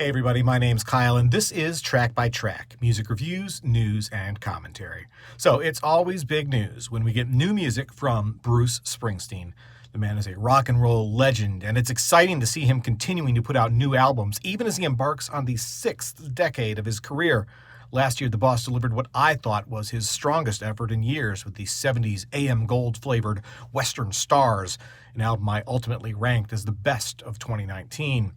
Hey everybody, my name's Kyle, and this is Track by Track, music reviews, news, and commentary. So it's always big news when we get new music from Bruce Springsteen. The man is a rock and roll legend, and it's exciting to see him continuing to put out new albums, even as he embarks on the sixth decade of his career. Last year, the boss delivered what I thought was his strongest effort in years with the 70s AM Gold-flavored Western Stars, an album I ultimately ranked as the best of 2019.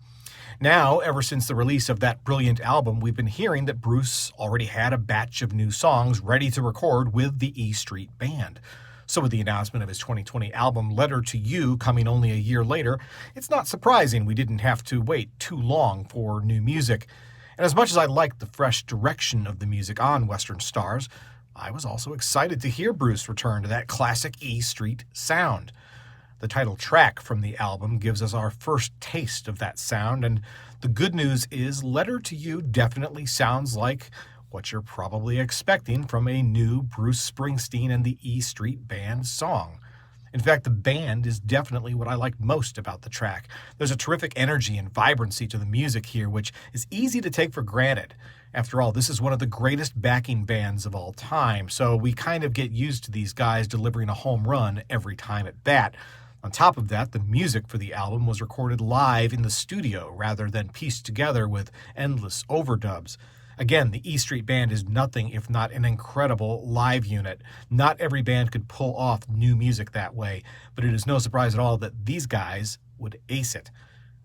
Now, ever since the release of that brilliant album, we've been hearing that Bruce already had a batch of new songs ready to record with the E Street Band. So with the announcement of his 2020 album Letter to You coming only a year later, it's not surprising we didn't have to wait too long for new music. And as much as I liked the fresh direction of the music on Western Stars, I was also excited to hear Bruce return to that classic E Street sound. The title track from the album gives us our first taste of that sound, and the good news is Letter to You definitely sounds like what you're probably expecting from a new Bruce Springsteen and the E Street Band song. In fact, the band is definitely what I like most about the track. There's a terrific energy and vibrancy to the music here, which is easy to take for granted. After all, this is one of the greatest backing bands of all time, so we kind of get used to these guys delivering a home run every time at bat. On top of that, the music for the album was recorded live in the studio rather than pieced together with endless overdubs. Again, the E Street Band is nothing if not an incredible live unit. Not every band could pull off new music that way, but it is no surprise at all that these guys would ace it.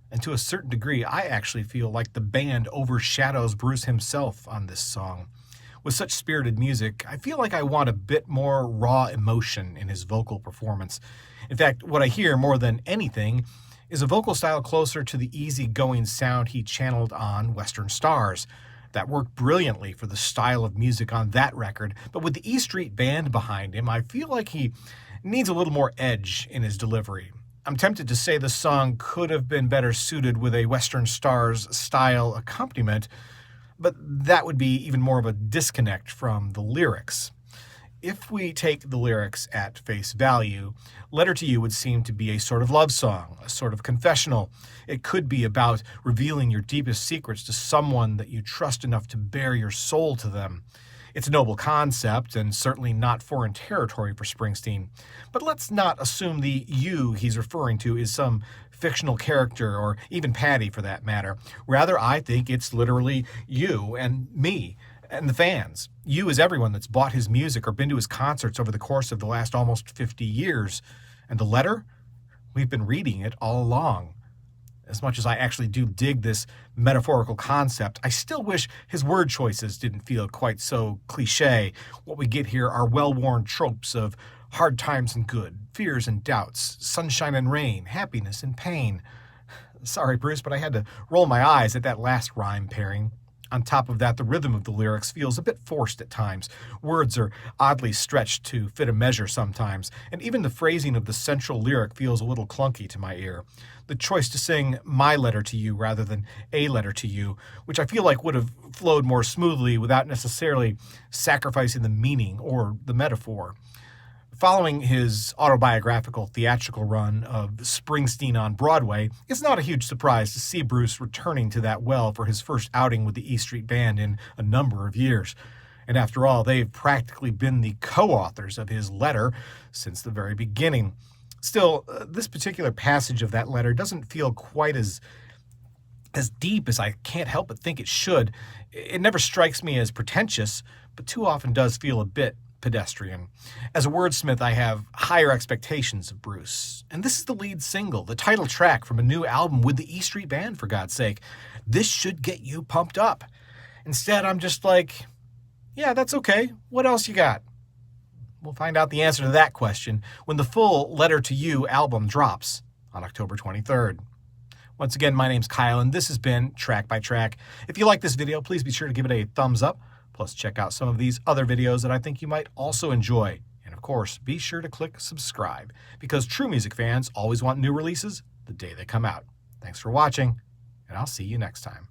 And to a certain degree, I actually feel like the band overshadows Bruce himself on this song. With such spirited music, I feel like I want a bit more raw emotion in his vocal performance. In fact, what I hear more than anything is a vocal style closer to the easygoing sound he channeled on Western Stars. That worked brilliantly for the style of music on that record, but with the E Street Band behind him, I feel like he needs a little more edge in his delivery. I'm tempted to say the song could have been better suited with a Western Stars style accompaniment, but that would be even more of a disconnect from the lyrics. If we take the lyrics at face value, Letter to You would seem to be a sort of love song, a sort of confessional. It could be about revealing your deepest secrets to someone that you trust enough to bare your soul to them. It's a noble concept and certainly not foreign territory for Springsteen. But let's not assume the you he's referring to is some fictional character, or even Patty for that matter. Rather, I think it's literally you and me and the fans. You is everyone that's bought his music or been to his concerts over the course of the last almost 50 years. And the letter? We've been reading it all along. As much as I actually do dig this metaphorical concept, I still wish his word choices didn't feel quite so cliche. What we get here are well-worn tropes of hard times and good, fears and doubts, sunshine and rain, happiness and pain. Sorry, Bruce, but I had to roll my eyes at that last rhyme pairing. On top of that, the rhythm of the lyrics feels a bit forced at times. Words are oddly stretched to fit a measure sometimes, and even the phrasing of the central lyric feels a little clunky to my ear. The choice to sing my letter to you rather than a letter to you, which I feel like would have flowed more smoothly without necessarily sacrificing the meaning or the metaphor. Following his autobiographical theatrical run of Springsteen on Broadway, it's not a huge surprise to see Bruce returning to that well for his first outing with the E Street Band in a number of years. And after all, they've practically been the co-authors of his letter since the very beginning. Still, this particular passage of that letter doesn't feel quite as deep as I can't help but think it should. It never strikes me as pretentious, but too often does feel a bit pedestrian. As a wordsmith, I have higher expectations of Bruce. And this is the lead single, the title track from a new album with the E Street Band, for God's sake. This should get you pumped up. Instead, I'm just like, yeah, that's okay. What else you got? We'll find out the answer to that question when the full Letter to You album drops on October 23rd. Once again, my name's Kyle, and this has been Track by Track. If you like this video, please be sure to give it a thumbs up. Plus, check out some of these other videos that I think you might also enjoy. And of course, be sure to click subscribe, because true music fans always want new releases the day they come out. Thanks for watching, and I'll see you next time.